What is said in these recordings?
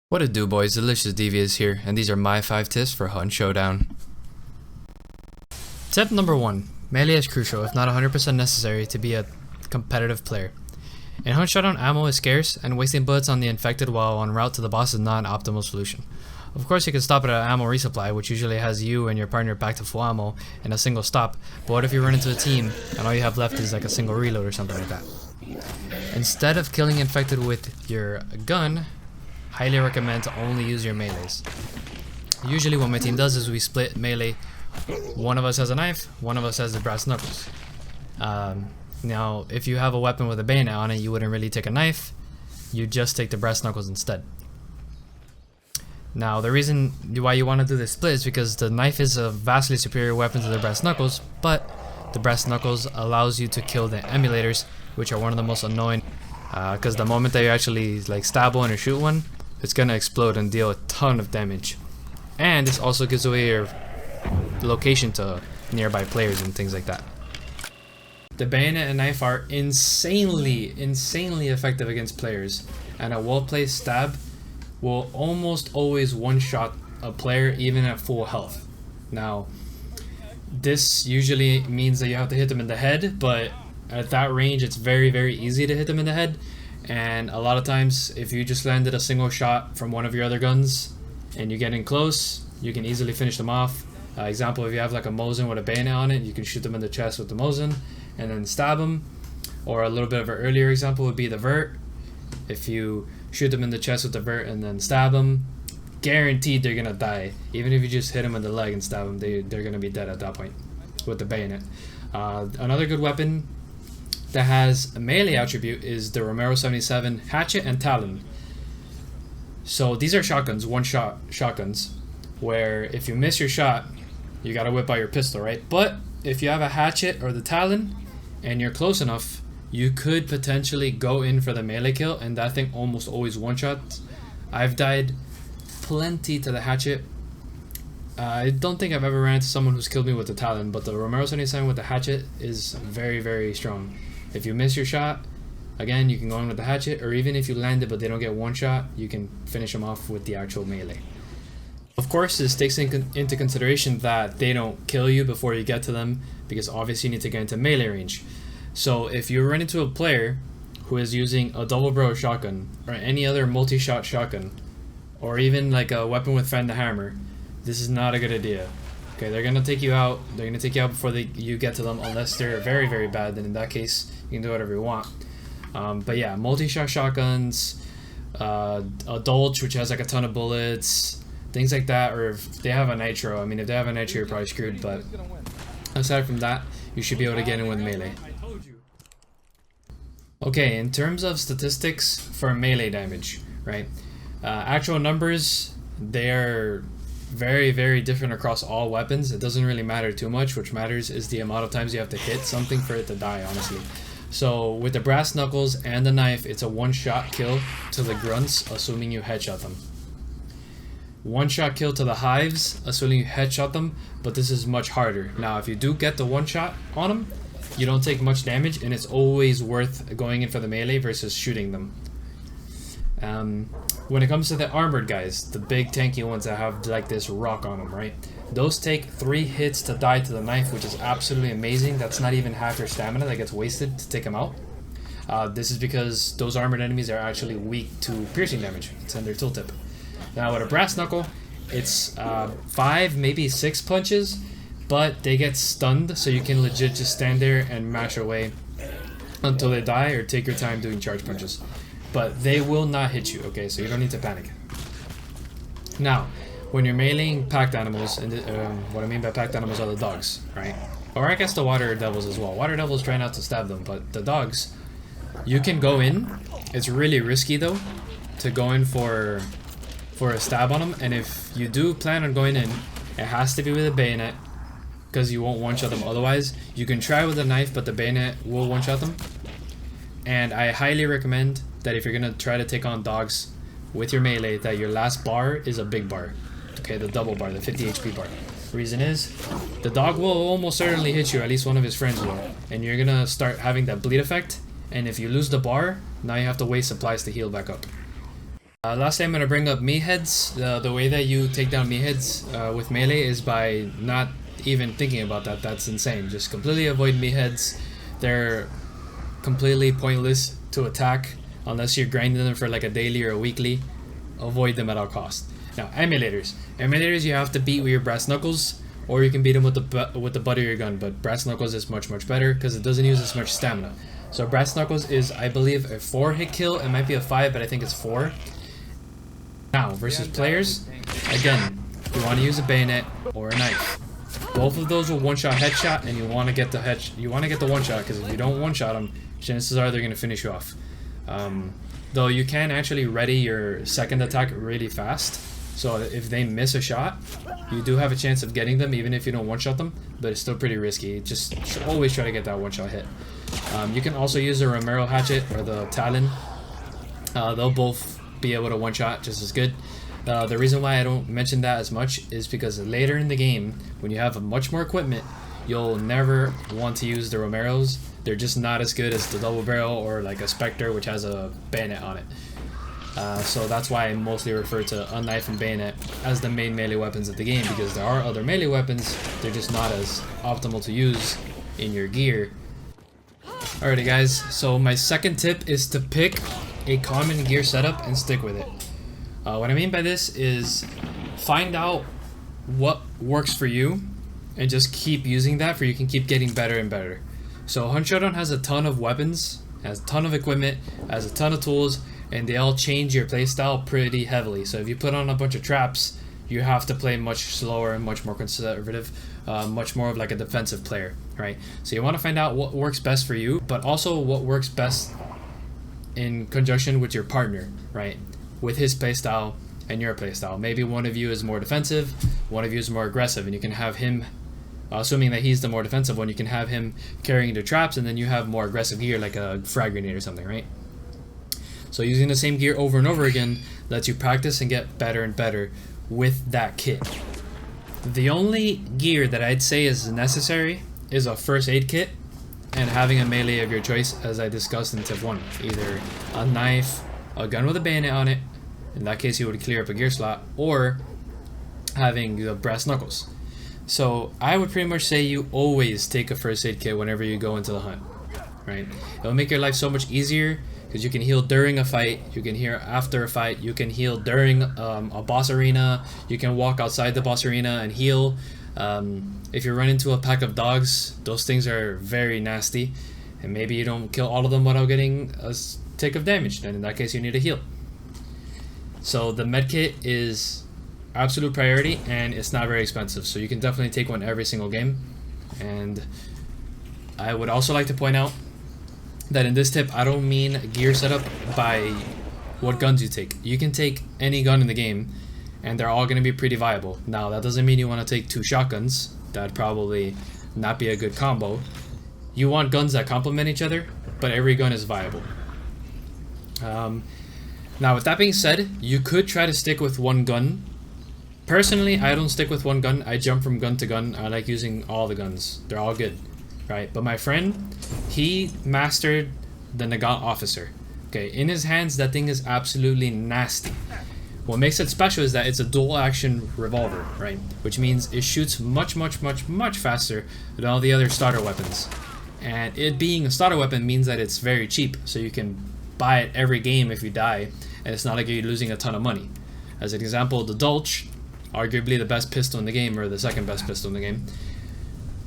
What it do, boys? Delicious Devious here, and these are my 5 tips for Hunt Showdown. Tip number 1. Melee is crucial, if not 100% necessary, to be a competitive player. In Hunt Showdown, ammo is scarce, and wasting bullets on the infected while en route to the boss is not an optimal solution. Of course, you can stop at an ammo resupply, which usually has you and your partner back to full ammo in a single stop, but what if you run into a team and all you have left is like a single reload or something like that? Instead of killing infected with your gun, highly recommend to only use your melees. Usually what my team does is we split melee. One of us has a knife, one of us has the brass knuckles. Now if you have a weapon with a bayonet on it, you wouldn't really take a knife, you just take the brass knuckles instead. Now the reason why you want to do this split is because the knife is a vastly superior weapon to the brass knuckles, but the brass knuckles allows you to kill the emulators, which are one of the most annoying, because the moment that you actually like stab one or shoot one, it's gonna explode and deal a ton of damage. And this also gives away your location to nearby players and things like that. The bayonet and knife are insanely effective against players, and a well-placed stab will almost always one-shot a player even at full health. Now, this usually means that you have to hit them in the head, but at that range it's very easy to hit them in the head. And a lot of times, if you just landed a single shot from one of your other guns and you get in close, you can easily finish them off. Example, if you have like a Mosin with a bayonet on it, you can shoot them in the chest with the Mosin and then stab them. Or a little bit of an earlier example would be the vert. If you shoot them in the chest with the vert and then stab them, guaranteed they're gonna die. Even if you just hit them in the leg and stab them, they're gonna be dead at that point with the bayonet. Another good weapon that has a melee attribute is the Romero 77 Hatchet and Talon. So these are shotguns, one-shot shotguns, where if you miss your shot, you gotta whip out your pistol, right? But if you have a Hatchet or the Talon and you're close enough, you could potentially go in for the melee kill, and that thing almost always one-shots. I've died plenty to the Hatchet. I don't think I've ever ran into someone who's killed me with the Talon, but the Romero 77 with the Hatchet is very strong. If you miss your shot, again, you can go in with the Hatchet, or even if you land it but they don't get one shot, you can finish them off with the actual melee. Of course, this takes into consideration that they don't kill you before you get to them, because obviously you need to get into melee range. So if you run into a player who is using a double barrel shotgun, or any other multi-shot shotgun, or even like a weapon with Fend the Hammer, this is not a good idea. Okay, they're gonna take you out. They're gonna take you out before you get to them, unless they're very bad. Then in that case, you can do whatever you want. But yeah, multi-shot shotguns, a Dolch which has like a ton of bullets, things like that. Or if they have a nitro, I mean, if they have a nitro, you're probably screwed. But aside from that, you should be able to get in with melee. Okay, in terms of statistics for melee damage, right? Actual numbers, they are very different across all weapons. It doesn't really matter too much. Which matters is the amount of times you have to hit something for it to die, honestly. So with the brass knuckles and the knife, it's a one-shot kill to the grunts, assuming you headshot them. One-shot kill to the hives, assuming you headshot them, but this is much harder. Now if you do get the one shot on them, you don't take much damage, and it's always worth going in for the melee versus shooting them. When it comes to the armored guys, the big tanky ones that have like this rock on them, right? Those take 3 hits to die to the knife, which is absolutely amazing. That's not even half your stamina that gets wasted to take them out. This is because those armored enemies are actually weak to piercing damage. It's in their tooltip. Now with a brass knuckle, it's 5, maybe 6 punches, but they get stunned, so you can legit just stand there and mash away until they die, or take your time doing charge punches. But they will not hit you, okay? So you don't need to panic. Now, when you're meleeing packed animals, and what I mean by packed animals are the dogs, right? Or I guess the water devils as well. Water devils try not to stab them, but the dogs, you can go in. It's really risky though to go in for a stab on them, and if you do plan on going in, it has to be with a bayonet, because you won't one-shot them otherwise. You can try with a knife, but the bayonet will one-shot them. And I highly recommend that if you're gonna try to take on dogs with your melee, that your last bar is a big bar. Okay, the double bar, the 50 HP bar. Reason is, the dog will almost certainly hit you, at least one of his friends will, and you're gonna start having that bleed effect, and if you lose the bar, now you have to waste supplies to heal back up. Lastly, I'm going to bring up meatheads. The way that you take down meatheads with melee is by not even thinking about that. That's insane. Just completely avoid meatheads. They're completely pointless to attack unless you're grinding them for like a daily or a weekly. Avoid them at all costs. Now, emulators. Emulators you have to beat with your brass knuckles, or you can beat them with the butt of your gun. But brass knuckles is much better because it doesn't use as much stamina. So brass knuckles is, I believe, a 4-hit kill. It might be a 5, but I think it's 4. Now, versus players, again, you want to use a bayonet or a knife. Both of those will one-shot headshot, and you want to get the one-shot, because if you don't one-shot them, chances are they're going to finish you off. Though you can actually ready your second attack really fast, so if they miss a shot, you do have a chance of getting them even if you don't one-shot them, but it's still pretty risky. Just should always try to get that one-shot hit. You can also use the Romero hatchet or the Talon. They'll both be able to one-shot just as good. The reason why I don't mention that as much is because later in the game, when you have much more equipment, you'll never want to use the Romeros. They're just not as good as the double barrel or like a Spectre, which has a bayonet on it. So that's why I mostly refer to a knife and bayonet as the main melee weapons of the game, because there are other melee weapons, they're just not as optimal to use in your gear. Alrighty guys, so my second tip is to pick a common gear setup and stick with it. What I mean by this is find out what works for you and just keep using that, for you can keep getting better and better. So Hunt Showdown has a ton of weapons, has a ton of equipment, has a ton of tools, and they all change your playstyle pretty heavily. So if you put on a bunch of traps, you have to play much slower and much more conservative, much more of like a defensive player, right? So you want to find out what works best for you, but also what works best in conjunction with your partner, right? With his playstyle and your playstyle. Maybe one of you is more defensive, one of you is more aggressive, and you can have him, assuming that he's the more defensive one, you can have him carrying the traps, and then you have more aggressive gear like a frag grenade or something, right? So using the same gear over and over again lets you practice and get better and better with that kit. The only gear that I'd say is necessary is a first aid kit and having a melee of your choice, as I discussed in tip 1. Either a knife, a gun with a bayonet on it, in that case you would clear up a gear slot, or having the brass knuckles. So I would pretty much say you always take a first aid kit whenever you go into the hunt, right? It'll make your life so much easier, because you can heal during a fight, you can heal after a fight, you can heal during a boss arena, you can walk outside the boss arena and heal. If you run into a pack of dogs, those things are very nasty, and maybe you don't kill all of them without getting a tick of damage, then in that case you need a heal. So the medkit is absolute priority, and it's not very expensive, so you can definitely take one every single game. And I would also like to point out that in this tip I don't mean gear setup by what guns you take. You can take any gun in the game and they're all going to be pretty viable. Now that doesn't mean you want to take 2 shotguns. That'd probably not be a good combo. You want guns that complement each other, but every gun is viable. Now with that being said, you could try to stick with one gun. Personally, I don't stick with one gun. I jump from gun to gun. I like using all the guns. They're all good, right? But my friend, he mastered the Nagant Officer. Okay, in his hands, that thing is absolutely nasty. What makes it special is that it's a dual action revolver, right? Which means it shoots much faster than all the other starter weapons. And it being a starter weapon means that it's very cheap, so you can buy it every game if you die, and it's not like you're losing a ton of money. As an example, the Dolch, arguably the best pistol in the game, or the second best pistol in the game,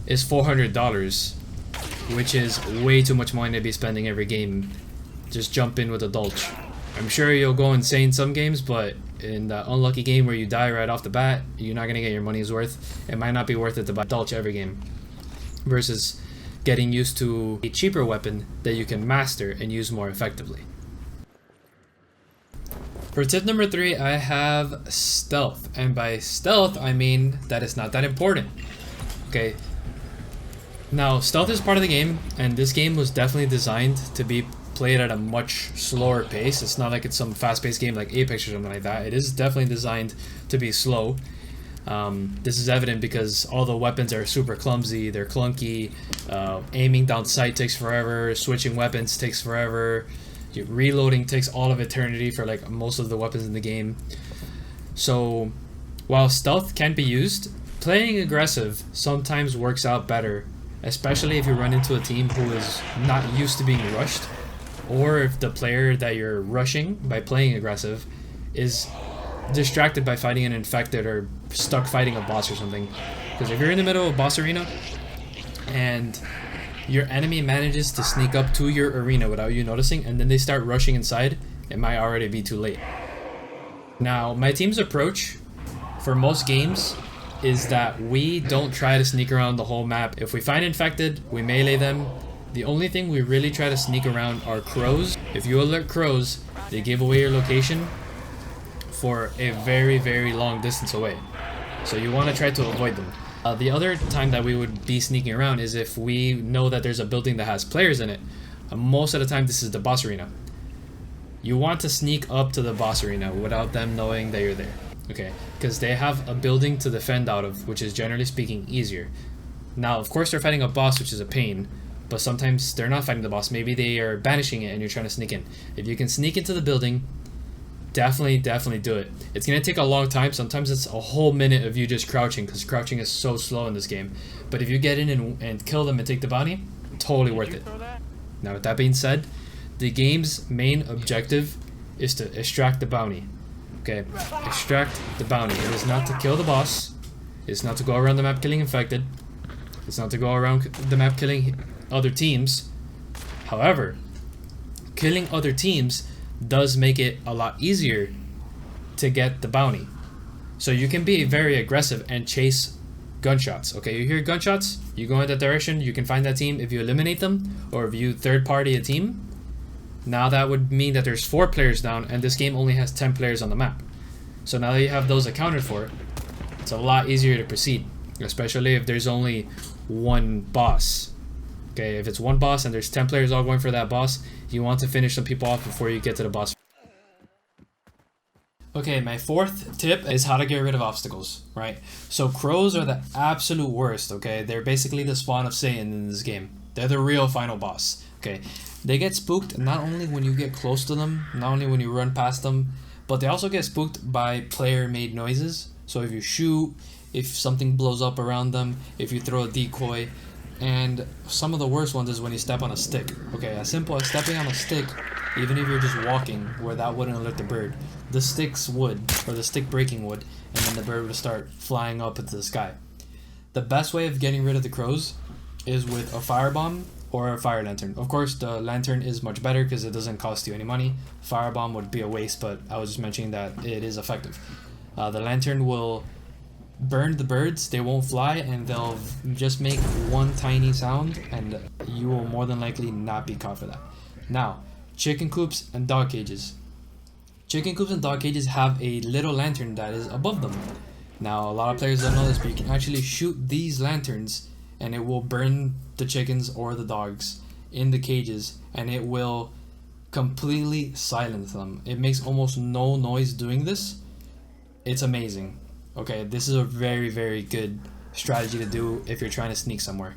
is $400, which is way too much money to be spending every game. Just jump in with a Dolch. I'm sure you'll go insane some games, but in the unlucky game where you die right off the bat, you're not going to get your money's worth. It might not be worth it to buy Dolch every game, versus getting used to a cheaper weapon that you can master and use more effectively. For tip number 3, I have stealth, and by stealth I mean that it's not that important. Okay, now stealth is part of the game, and this game was definitely designed to be played at a much slower pace. It's not like it's some fast-paced game like Apex or something like that. It is definitely designed to be slow. This is evident because all the weapons are super clumsy, they're clunky, aiming down sight takes forever, switching weapons takes forever, Reloading takes all of eternity for like most of the weapons in the game. So while stealth can be used, playing aggressive sometimes works out better, especially if you run into a team who is not used to being rushed, or if the player that you're rushing by playing aggressive is distracted by fighting an infected or stuck fighting a boss or something. Because if you're in the middle of a boss arena and your enemy manages to sneak up to your arena without you noticing, and then they start rushing inside, it might already be too late. Now, my team's approach for most games is that we don't try to sneak around the whole map. If we find infected, we melee them. The only thing we really try to sneak around are crows. If you alert crows, they give away your location for a very, very long distance away. So you want to try to avoid them. The other time that we would be sneaking around is if we know that there's a building that has players in it. Most of the time this is the boss arena. You want to sneak up to the boss arena without them knowing that you're there. Okay, because they have a building to defend out of, which is generally speaking easier. Now, of course, they're fighting a boss, which is a pain, but sometimes they're not fighting the boss. Maybe they are banishing it and you're trying to sneak in. If you can sneak into the building, definitely do it. It's going to take a long time. Sometimes it's a whole minute of you just crouching, because crouching is so slow in this game. But if you get in and kill them and take the bounty, totally worth it. Now, with that being said, the game's main objective is to extract the bounty. Okay, extract the bounty. It is not to kill the boss. It's not to go around the map killing infected. It's not to go around the map killing other teams. However, killing other teams does make it a lot easier to get the bounty. So you can be very aggressive and chase gunshots. Okay, you hear gunshots, you go in that direction, you can find that team. If you eliminate them, or if you third party a team, now that would mean that there's 4 players down, and this game only has 10 players on the map. So now that you have those accounted for, it's a lot easier to proceed, especially if there's only one boss. Okay, if it's one boss and there's 10 players all going for that boss, you want to finish some people off before you get to the boss. Okay, my 4th tip is how to get rid of obstacles, right? So crows are the absolute worst, okay? They're basically the spawn of Satan in this game. They're the real final boss, okay? They get spooked not only when you get close to them, not only when you run past them, but they also get spooked by player-made noises. So if you shoot, if something blows up around them, if you throw a decoy, and some of the worst ones is when you step on a stick. Okay, as simple as stepping on a stick, even if you're just walking where that wouldn't alert the bird, the sticks would, or the stick breaking would, and then the bird would start flying up into the sky. The best way of getting rid of the crows is with a firebomb or a fire lantern. Of course, the lantern is much better because it doesn't cost you any money. Firebomb would be a waste, but I was just mentioning that it is effective. The lantern will burn the birds, they won't fly, and they'll just make one tiny sound, and you will more than likely not be caught for that. Now, chicken coops and dog cages. Chicken coops and dog cages have a little lantern that is above them. Now, a lot of players don't know this, but you can actually shoot these lanterns and it will burn the chickens or the dogs in the cages, and it will completely silence them. It makes almost no noise doing this. It's amazing. Okay, this is a very, very good strategy to do if you're trying to sneak somewhere.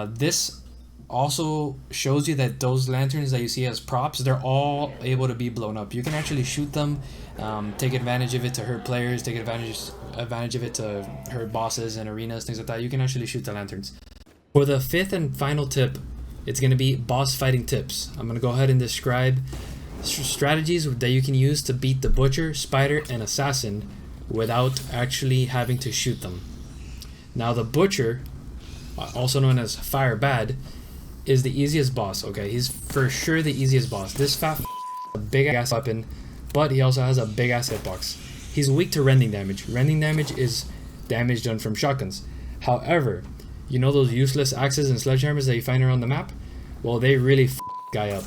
This also shows you that those lanterns that you see as props, they're all able to be blown up. You can actually shoot them, take advantage of it to hurt players, take advantage of it to hurt bosses and arenas, things like that. You can actually shoot the lanterns. For the 5th and final tip, it's going to be boss fighting tips. I'm going to go ahead and describe strategies that you can use to beat the butcher, spider, and assassin without actually having to shoot them. Now, the butcher, also known as Fire Bad, is the easiest boss. Okay, he's for sure the easiest boss. This fat a big ass weapon, but he also has a big ass hitbox. He's weak to rending damage. Rending damage is damage done from shotguns. However, you know those useless axes and sledgehammers that you find around the map? Well, they really f guy up.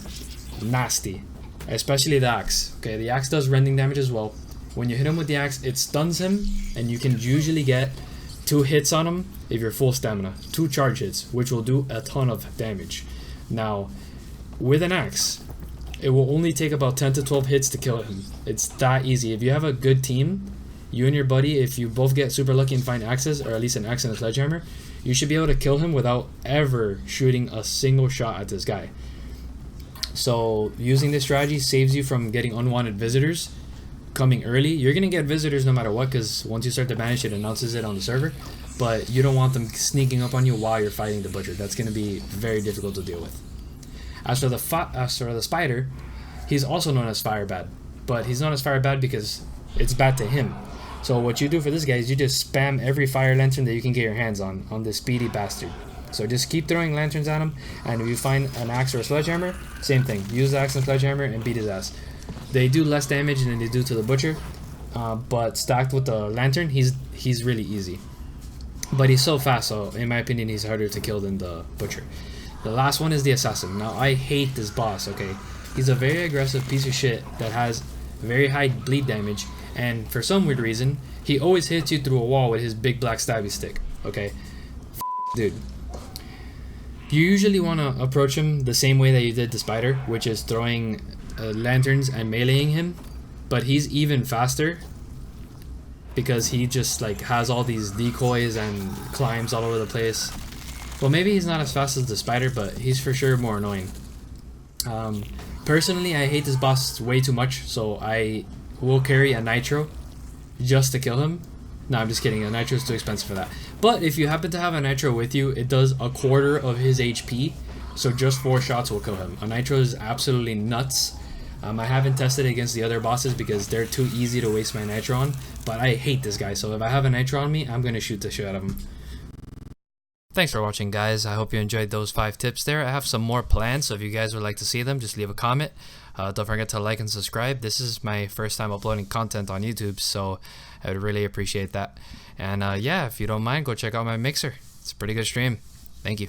Nasty. Especially the axe. Okay, the axe does rending damage as well. When you hit him with the axe, it stuns him, and you can usually get 2 hits on him if you're full stamina. 2 charge hits, which will do a ton of damage. Now, with an axe, it will only take about 10 to 12 hits to kill him. It's that easy. If you have a good team, you and your buddy, if you both get super lucky and find axes, or at least an axe and a sledgehammer, you should be able to kill him without ever shooting a single shot at this guy. So using this strategy saves you from getting unwanted visitors coming early. You're gonna get visitors no matter what, because once you start to banish, it announces it on the server. But you don't want them sneaking up on you while you're fighting the butcher. That's gonna be very difficult to deal with. As for the spider, he's also known as fire bad, but he's known as fire bad because it's bad to him. So what you do for this guy is you just spam every fire lantern that you can get your hands on this speedy bastard. So just keep throwing lanterns at him, and if you find an axe or a sledgehammer, same thing. Use the axe and sledgehammer and beat his ass. They do less damage than they do to the butcher, but stacked with the lantern, he's really easy. But he's so fast, so in my opinion, he's harder to kill than the butcher. The last one is the assassin. Now I hate this boss. Okay, he's a very aggressive piece of shit that has very high bleed damage, and for some weird reason, he always hits you through a wall with his big black stabby stick. Okay, dude. You usually want to approach him the same way that you did the spider, which is throwing lanterns and meleeing him, but he's even faster because he just like has all these decoys and climbs all over the place. Well, maybe he's not as fast as the spider, but he's for sure more annoying. Personally, I hate this boss way too much, so I will carry a nitro just to kill him. No, I'm just kidding. A nitro is too expensive for that. But if you happen to have a nitro with you, it does a quarter of his HP, so just 4 shots will kill him. A nitro is absolutely nuts. I haven't tested it against the other bosses because they're too easy to waste my nitro on, but I hate this guy, so if I have a nitro on me, I'm going to shoot the shit out of him. Thanks for watching, guys. I hope you enjoyed those 5 tips there. I have some more planned, so if you guys would like to see them, just leave a comment. Don't forget to like and subscribe. This is my first time uploading content on YouTube, so I would really appreciate that. And yeah, if you don't mind, go check out my mixer. It's a pretty good stream. Thank you.